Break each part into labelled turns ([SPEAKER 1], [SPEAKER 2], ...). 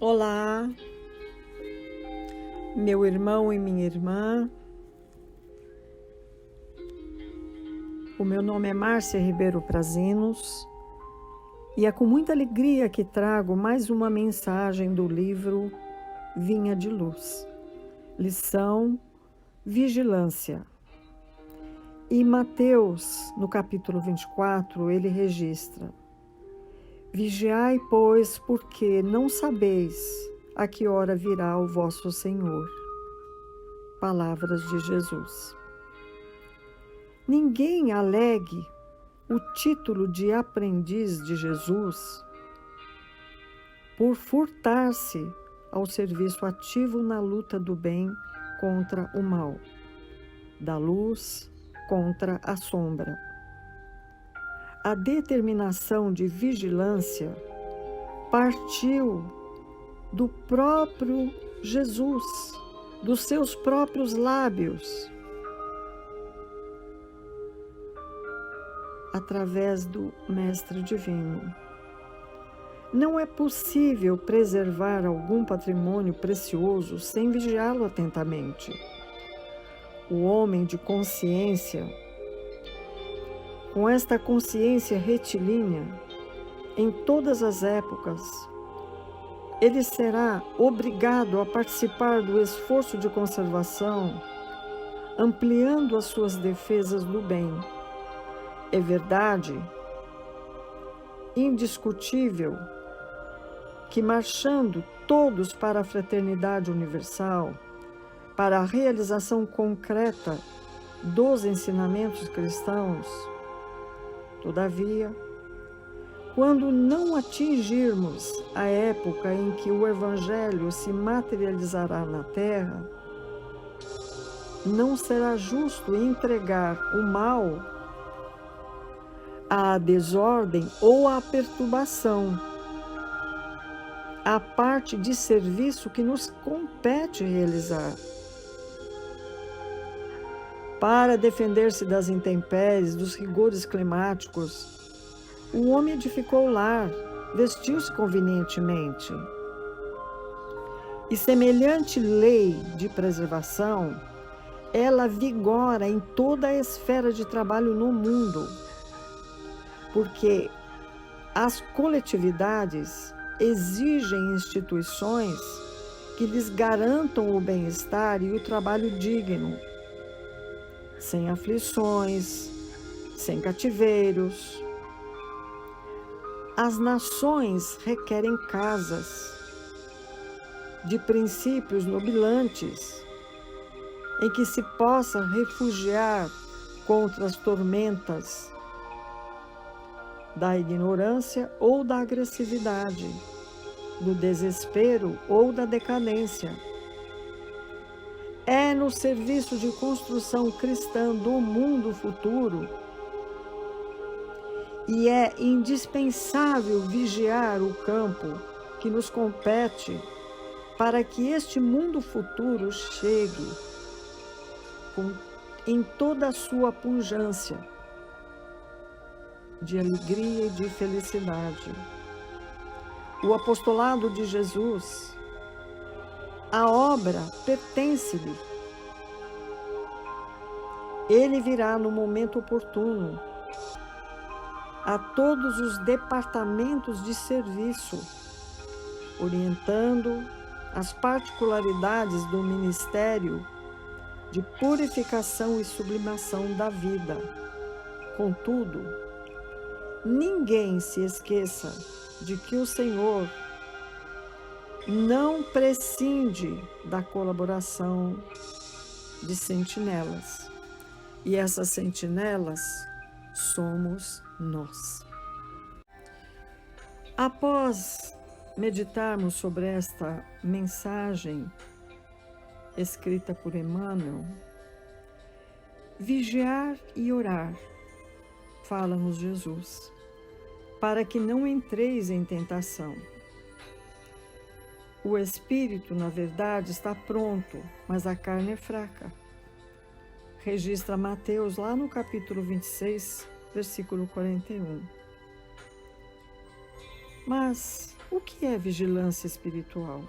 [SPEAKER 1] Olá, meu irmão e minha irmã. O meu nome é Márcia Ribeiro Prazinos e é com muita alegria que trago mais uma mensagem do livro Vinha de Luz. Lição Vigilância. E Mateus, no capítulo 24, ele registra: Vigiai, pois, porque não sabeis a que hora virá o vosso Senhor. Palavras de Jesus. Ninguém alegue o título de aprendiz de Jesus por furtar-se ao serviço ativo na luta do bem contra o mal, da luz contra a sombra. A determinação de vigilância partiu do próprio Jesus, dos seus próprios lábios, através do Mestre Divino. Não é possível preservar algum patrimônio precioso sem vigiá-lo atentamente. O homem de consciência, com esta consciência retilínea, em todas as épocas, ele será obrigado a participar do esforço de conservação, ampliando as suas defesas do bem. É verdade, indiscutível, que marchando todos para a fraternidade universal, para a realização concreta dos ensinamentos cristãos, todavia, quando não atingirmos a época em que o Evangelho se materializará na Terra, não será justo entregar o mal à desordem ou à perturbação, à parte de serviço que nos compete realizar. Para defender-se das intempéries, dos rigores climáticos, o homem edificou o lar, vestiu-se convenientemente. E semelhante lei de preservação, ela vigora em toda a esfera de trabalho no mundo, porque as coletividades exigem instituições que lhes garantam o bem-estar e o trabalho digno, sem aflições, sem cativeiros. As nações requerem casas de princípios nobilantes em que se possa refugiar contra as tormentas da ignorância ou da agressividade, do desespero ou da decadência. É no serviço de construção cristã do mundo futuro e é indispensável vigiar o campo que nos compete para que este mundo futuro chegue em toda a sua pujança de alegria e de felicidade. O apostolado de Jesus, a obra pertence-lhe. Ele virá no momento oportuno a todos os departamentos de serviço, orientando as particularidades do ministério de purificação e sublimação da vida. Contudo, ninguém se esqueça de que o Senhor não prescinde da colaboração de sentinelas. E essas sentinelas somos nós. Após meditarmos sobre esta mensagem escrita por Emmanuel, vigiar e orar, fala-nos Jesus, para que não entreis em tentação. O espírito, na verdade, está pronto, mas a carne é fraca. Registra Mateus lá no capítulo 26, versículo 41. Mas O que é vigilância espiritual?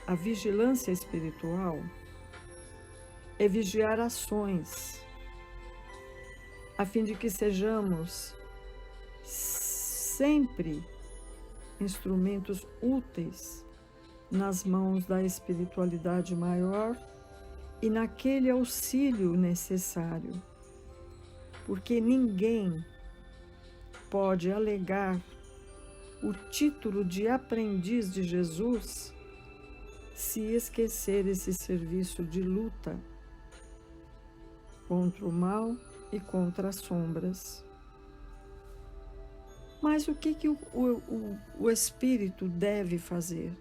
[SPEAKER 1] A vigilância espiritual é vigiar ações, a fim de que sejamos sempre instrumentos úteis nas mãos da espiritualidade maior e naquele auxílio necessário, porque ninguém pode alegar o título de aprendiz de Jesus se esquecer esse serviço de luta contra o mal e contra as sombras. Mas o que o espírito deve fazer?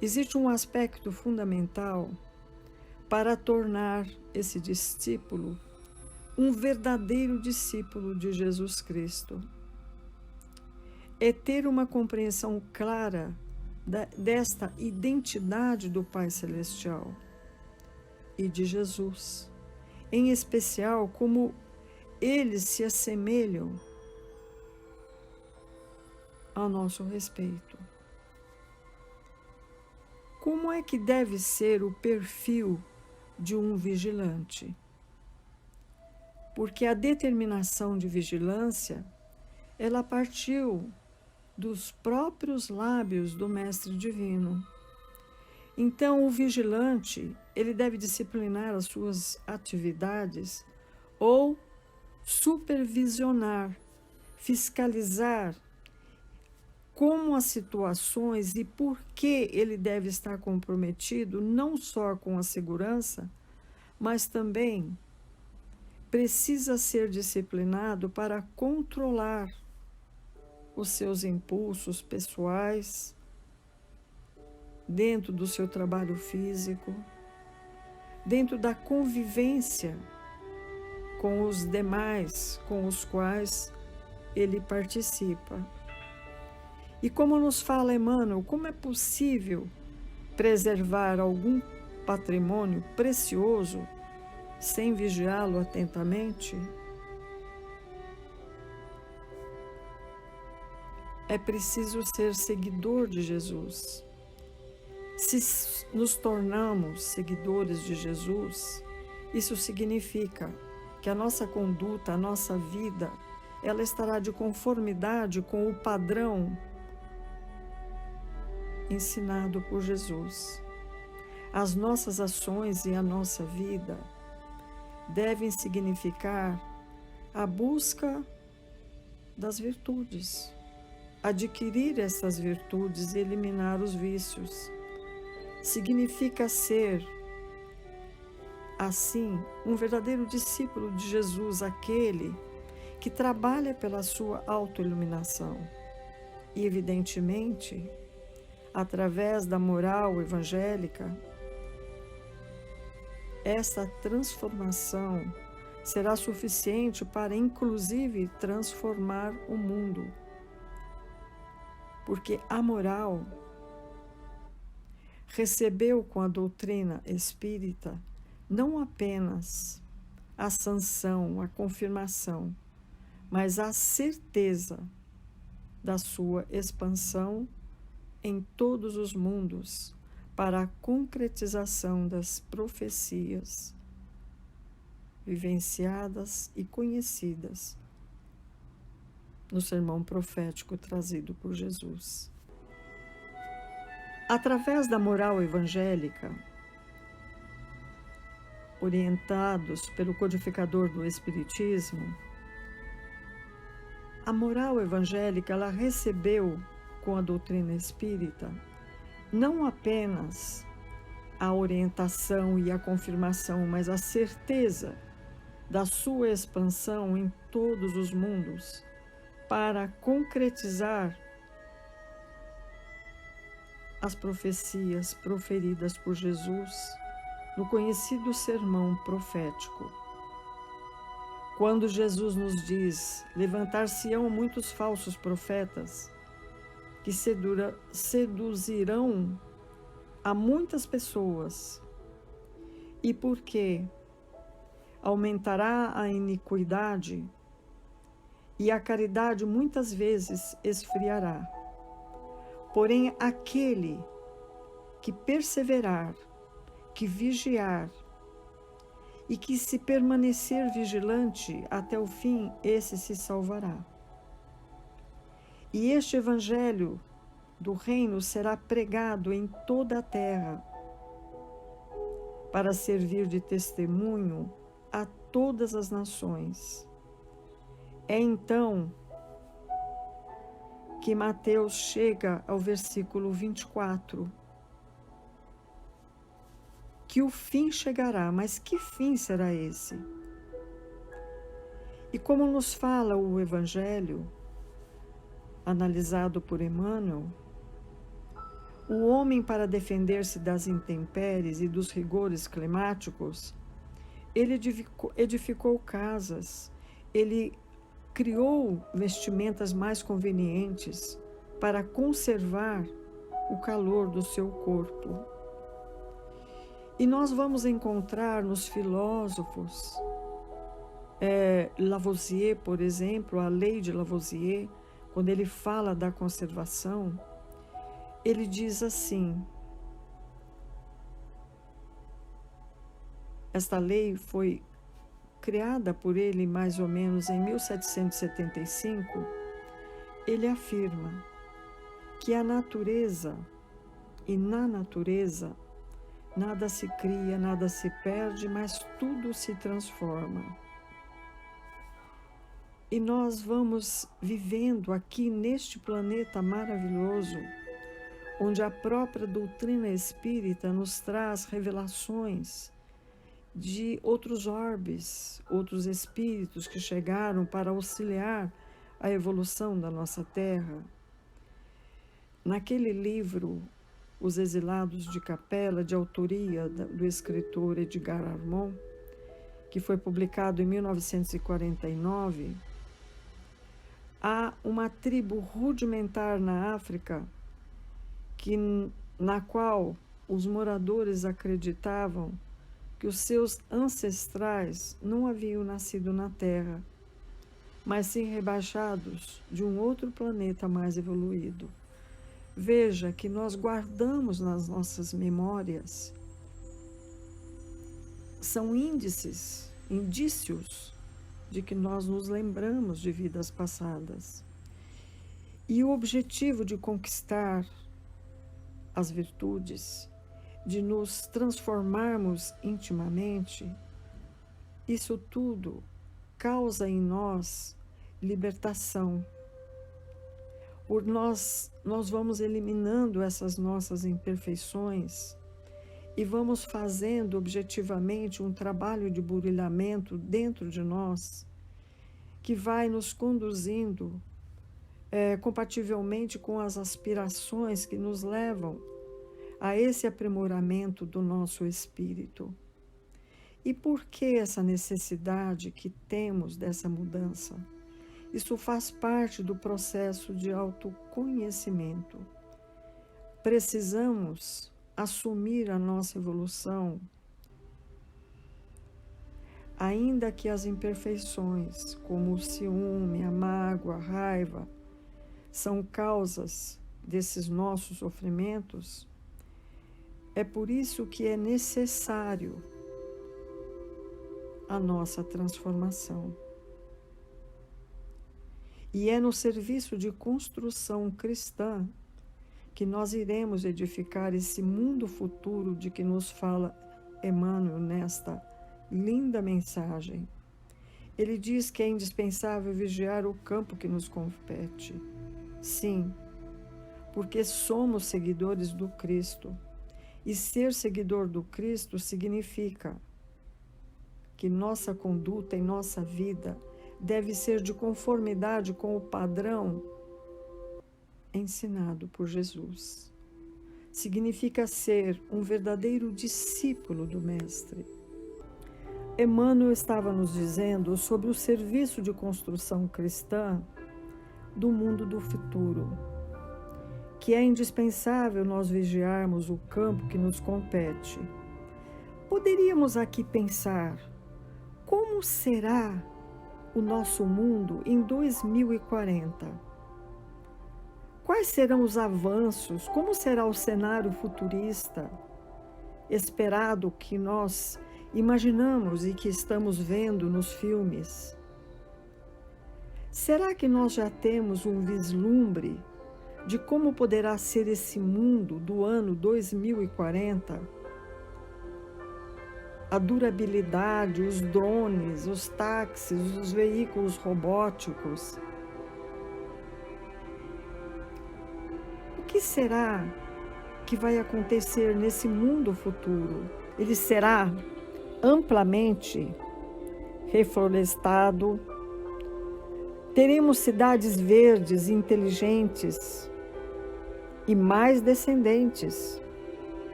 [SPEAKER 1] Existe um aspecto fundamental para tornar esse discípulo um verdadeiro discípulo de Jesus Cristo. É ter uma compreensão clara desta identidade do Pai Celestial e de Jesus, em especial como eles se assemelham ao nosso respeito. Como é que deve ser o perfil de um vigilante? Porque a determinação de vigilância, ela partiu dos próprios lábios do Mestre Divino. Então, o vigilante, ele deve disciplinar as suas atividades ou supervisionar, fiscalizar como as situações e por que ele deve estar comprometido não só com a segurança, mas também precisa ser disciplinado para controlar os seus impulsos pessoais dentro do seu trabalho físico, dentro da convivência com os demais com os quais ele participa. E como nos fala Emmanuel, como é possível preservar algum patrimônio precioso sem vigiá-lo atentamente? É preciso ser seguidor de Jesus. Se nos tornamos seguidores de Jesus, isso significa que a nossa conduta, a nossa vida, ela estará de conformidade com o padrão ensinado por Jesus. As nossas ações e a nossa vida devem significar a busca das virtudes, adquirir essas virtudes e eliminar os vícios. Significa ser, assim, um verdadeiro discípulo de Jesus, aquele que trabalha pela sua autoiluminação e, evidentemente, através da moral evangélica, essa transformação será suficiente para, inclusive, transformar o mundo. Porque a moral recebeu com a doutrina espírita não apenas a sanção, a confirmação, mas a certeza da sua expansão em todos os mundos para a concretização das profecias vivenciadas e conhecidas no sermão profético trazido por Jesus. Através da moral evangélica, orientados pelo codificador do Espiritismo, a moral evangélica ela recebeu com a doutrina espírita não apenas a orientação e a confirmação, mas a certeza da sua expansão em todos os mundos para concretizar as profecias proferidas por Jesus no conhecido sermão profético. Quando Jesus nos diz: levantar-se-ão muitos falsos profetas que seduzirão a muitas pessoas, e porque aumentará a iniquidade e a caridade muitas vezes esfriará. Porém, aquele que perseverar, que vigiar e que se permanecer vigilante até o fim, esse se salvará. E este evangelho do reino será pregado em toda a terra, para servir de testemunho a todas as nações. É então que Mateus chega ao versículo 24, que o fim chegará, mas que fim será esse? E como nos fala o Evangelho, analisado por Emmanuel, o homem, para defender-se das intempéries e dos rigores climáticos, ele edificou casas, ele criou vestimentas mais convenientes para conservar o calor do seu corpo. E nós vamos encontrar nos filósofos, Lavoisier, por exemplo, a lei de Lavoisier, quando ele fala da conservação, ele diz assim: esta lei foi criada por ele mais ou menos em 1775. Ele afirma que a natureza, e na natureza, nada se cria, nada se perde, mas tudo se transforma. E nós vamos vivendo aqui neste planeta maravilhoso, onde a própria doutrina espírita nos traz revelações de outros orbes, outros espíritos que chegaram para auxiliar a evolução da nossa Terra. Naquele livro, Os Exilados de Capela, de autoria do escritor Edgar Armand, que foi publicado em 1949, há uma tribo rudimentar na África na qual os moradores acreditavam que os seus ancestrais não haviam nascido na Terra, mas sim rebaixados de um outro planeta mais evoluído. Veja que nós guardamos nas nossas memórias, são indícios de que nós nos lembramos de vidas passadas. E o objetivo de conquistar as virtudes, de nos transformarmos intimamente, isso tudo causa em nós libertação. Nós vamos eliminando essas nossas imperfeições e vamos fazendo objetivamente um trabalho de burilhamento dentro de nós, que vai nos conduzindo compativelmente com as aspirações que nos levam a esse aprimoramento do nosso espírito. E por que essa necessidade que temos dessa mudança? Isso faz parte do processo de autoconhecimento. Precisamos assumir a nossa evolução, ainda que as imperfeições, como o ciúme, a mágoa, a raiva, são causas desses nossos sofrimentos. É por isso que é necessário a nossa transformação. E é no serviço de construção cristã que nós iremos edificar esse mundo futuro de que nos fala Emmanuel nesta linda mensagem. Ele diz que é indispensável vigiar o campo que nos compete. Sim, porque somos seguidores do Cristo. E ser seguidor do Cristo significa que nossa conduta e nossa vida deve ser de conformidade com o padrão ensinado por Jesus. Significa ser um verdadeiro discípulo do Mestre. Emmanuel estava nos dizendo sobre o serviço de construção cristã do mundo do futuro, que é indispensável nós vigiarmos o campo que nos compete. Poderíamos aqui pensar, como será o nosso mundo em 2040? Quais serão os avanços? Como será o cenário futurista esperado que nós imaginamos e que estamos vendo nos filmes? Será que nós já temos um vislumbre de como poderá ser esse mundo do ano 2040? A durabilidade, os drones, os táxis, os veículos robóticos. O que será que vai acontecer nesse mundo futuro? Ele será amplamente reflorestado, teremos cidades verdes, inteligentes e mais descendentes.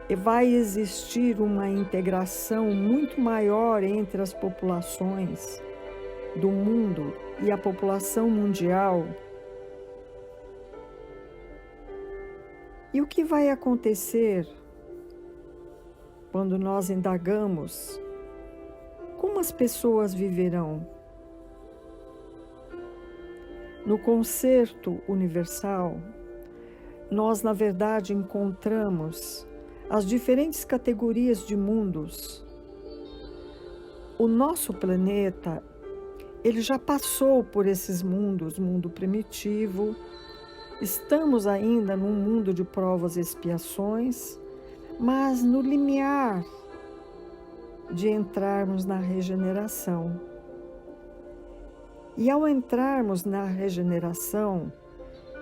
[SPEAKER 1] E vai existir uma integração muito maior entre as populações do mundo e a população mundial. E o que vai acontecer quando nós indagamos como as pessoas viverão? No concerto universal, nós, na verdade, encontramos as diferentes categorias de mundos. O nosso planeta, ele já passou por esses mundos, mundo primitivo. Estamos ainda num mundo de provas e expiações, mas no limiar de entrarmos na regeneração. E ao entrarmos na regeneração,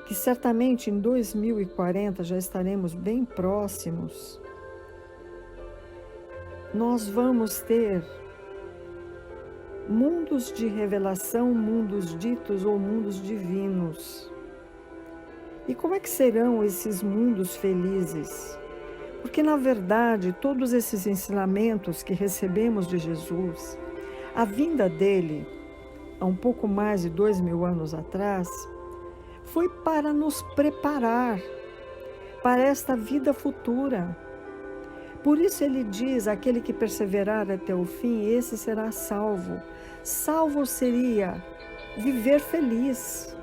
[SPEAKER 1] que certamente em 2040 já estaremos bem próximos, nós vamos ter mundos de revelação, mundos ditos ou mundos divinos. E como é que serão esses mundos felizes? Porque, na verdade, todos esses ensinamentos que recebemos de Jesus, a vinda dele, há um pouco mais de 2000 anos atrás, foi para nos preparar para esta vida futura. Por isso ele diz, aquele que perseverar até o fim, esse será salvo. Salvo seria viver feliz,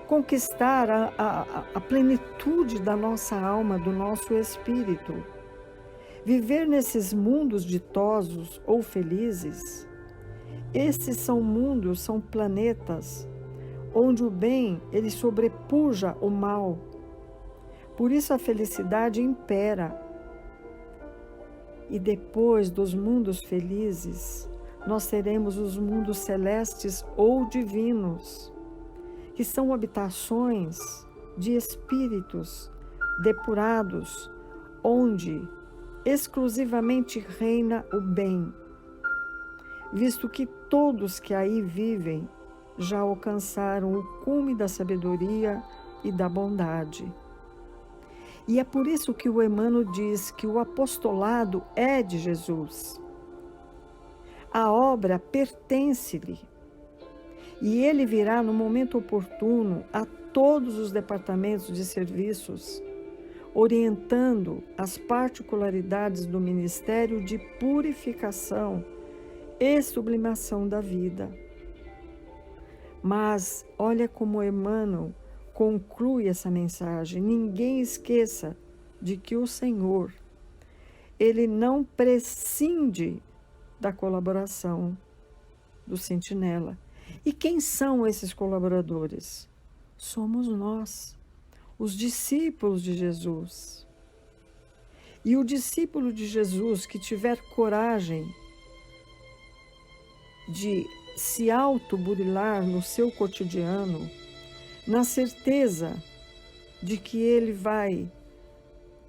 [SPEAKER 1] conquistar a plenitude da nossa alma, do nosso espírito. Viver nesses mundos ditosos ou felizes, esses são mundos, são planetas, onde o bem, ele sobrepuja o mal. Por isso a felicidade impera. E depois dos mundos felizes, nós teremos os mundos celestes ou divinos, que são habitações de espíritos depurados, onde exclusivamente reina o bem, visto que todos que aí vivem já alcançaram o cume da sabedoria e da bondade. E é por isso que o Emmanuel diz que o apostolado é de Jesus. A obra pertence-lhe. E ele virá no momento oportuno a todos os departamentos de serviços, orientando as particularidades do ministério de purificação e sublimação da vida. Mas olha como Emmanuel conclui essa mensagem. Ninguém esqueça de que o Senhor, ele não prescinde da colaboração do sentinela. E quem são esses colaboradores? Somos nós, os discípulos de Jesus. E o discípulo de Jesus que tiver coragem de se autoburilar no seu cotidiano, na certeza de que ele vai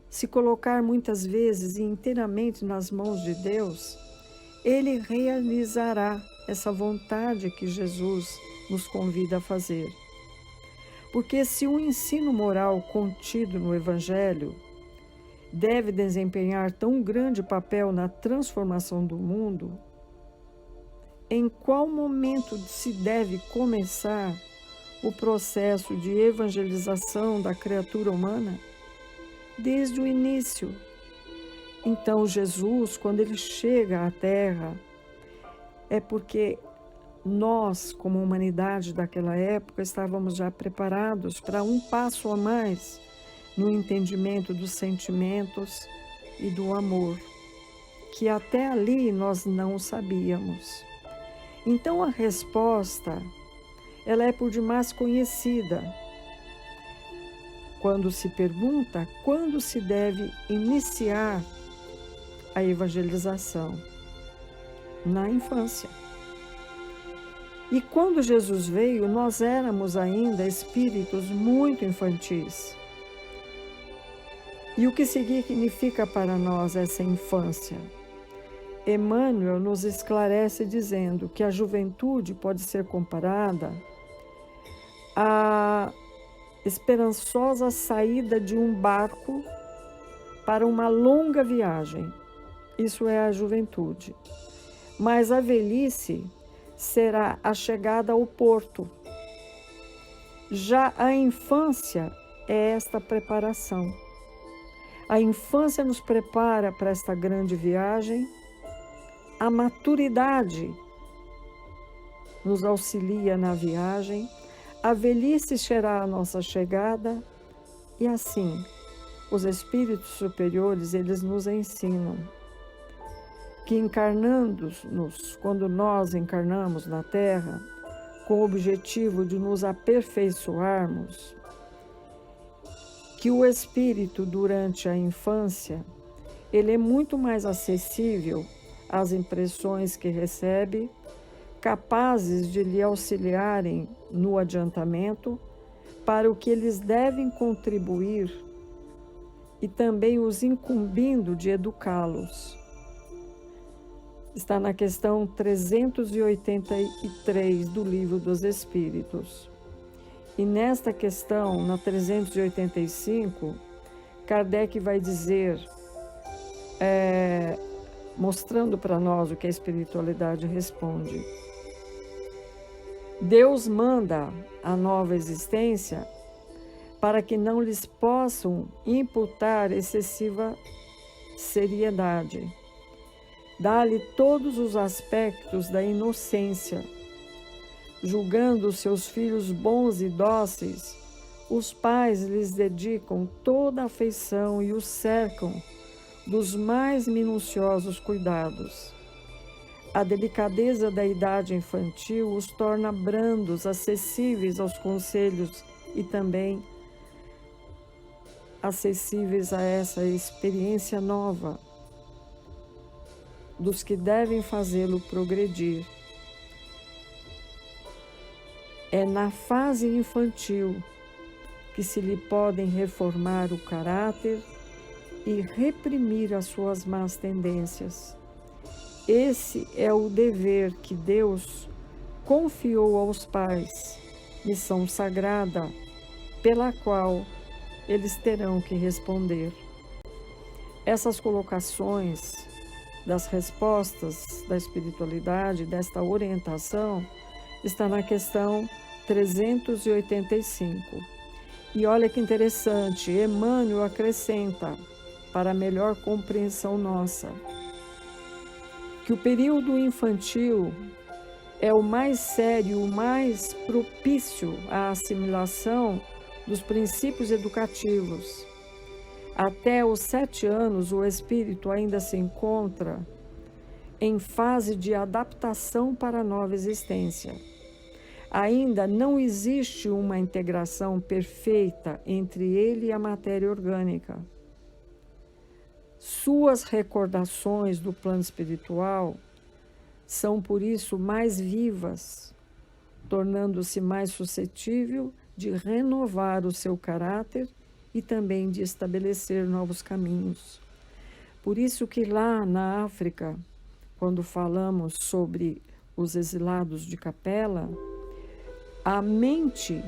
[SPEAKER 1] se colocar muitas vezes e inteiramente nas mãos de Deus, ele realizará essa vontade que Jesus nos convida a fazer. Porque se o ensino moral contido no Evangelho deve desempenhar tão grande papel na transformação do mundo, em qual momento se deve começar o processo de evangelização da criatura humana? Desde o início. Então, Jesus, quando ele chega à Terra, é porque nós, como humanidade daquela época, estávamos já preparados para um passo a mais no entendimento dos sentimentos e do amor, que até ali nós não sabíamos. Então a resposta, ela é por demais conhecida quando se pergunta quando se deve iniciar a evangelização. Na infância. E quando Jesus veio, nós éramos ainda espíritos muito infantis. E o que significa para nós essa infância? Emmanuel nos esclarece dizendo que a juventude pode ser comparada à esperançosa saída de um barco para uma longa viagem. Isso é a juventude. Mas a velhice será a chegada ao porto. Já a infância é esta preparação. A infância nos prepara para esta grande viagem. A maturidade nos auxilia na viagem. A velhice será a nossa chegada. E assim, os espíritos superiores, eles nos ensinam que encarnando-nos, quando nós encarnamos na Terra, com o objetivo de nos aperfeiçoarmos, que o espírito durante a infância, ele é muito mais acessível às impressões que recebe, capazes de lhe auxiliarem no adiantamento para o que eles devem contribuir e também os incumbindo de educá-los. Está na questão 383 do Livro dos Espíritos. E nesta questão, na 385, Kardec vai dizer, mostrando para nós o que a espiritualidade responde. Deus manda a nova existência para que não lhes possam imputar excessiva seriedade. Dá-lhe todos os aspectos da inocência. Julgando os seus filhos bons e dóceis, os pais lhes dedicam toda a afeição e os cercam dos mais minuciosos cuidados. A delicadeza da idade infantil os torna brandos, acessíveis aos conselhos e também acessíveis a essa experiência nova dos que devem fazê-lo progredir. É na fase infantil que se lhe podem reformar o caráter e reprimir as suas más tendências. Esse é o dever que Deus confiou aos pais, missão sagrada, pela qual eles terão que responder. Essas colocações das respostas da espiritualidade, desta orientação, está na questão 385. E olha que interessante, Emmanuel acrescenta, para melhor compreensão nossa, que o período infantil é o mais sério, o mais propício à assimilação dos princípios educativos. Até os 7 anos, o espírito ainda se encontra em fase de adaptação para a nova existência. Ainda não existe uma integração perfeita entre ele e a matéria orgânica. Suas recordações do plano espiritual são, por isso, mais vivas, tornando-se mais suscetível de renovar o seu caráter e também de estabelecer novos caminhos. Por isso que lá na África, quando falamos sobre os exilados de Capela, a mente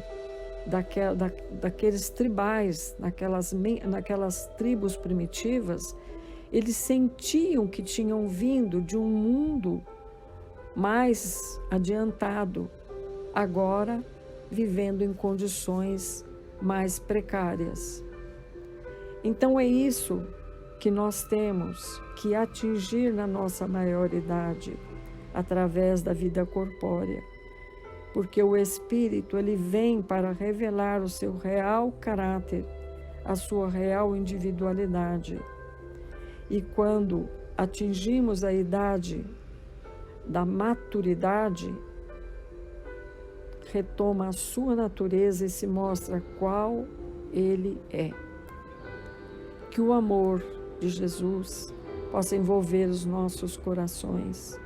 [SPEAKER 1] daqueles tribais, naquelas tribos primitivas, eles sentiam que tinham vindo de um mundo mais adiantado, agora vivendo em condições mais precárias. Então é isso que nós temos que atingir na nossa maioridade, através da vida corpórea, porque o Espírito ele vem para revelar o seu real caráter, a sua real individualidade. E quando atingimos a idade da maturidade, retoma a sua natureza e se mostra qual ele é. Que o amor de Jesus possa envolver os nossos corações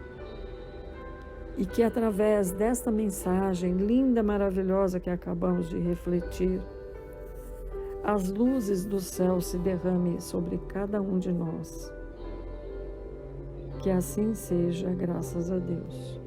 [SPEAKER 1] e que através desta mensagem linda, maravilhosa que acabamos de refletir, as luzes do céu se derramem sobre cada um de nós. Que assim seja, graças a Deus.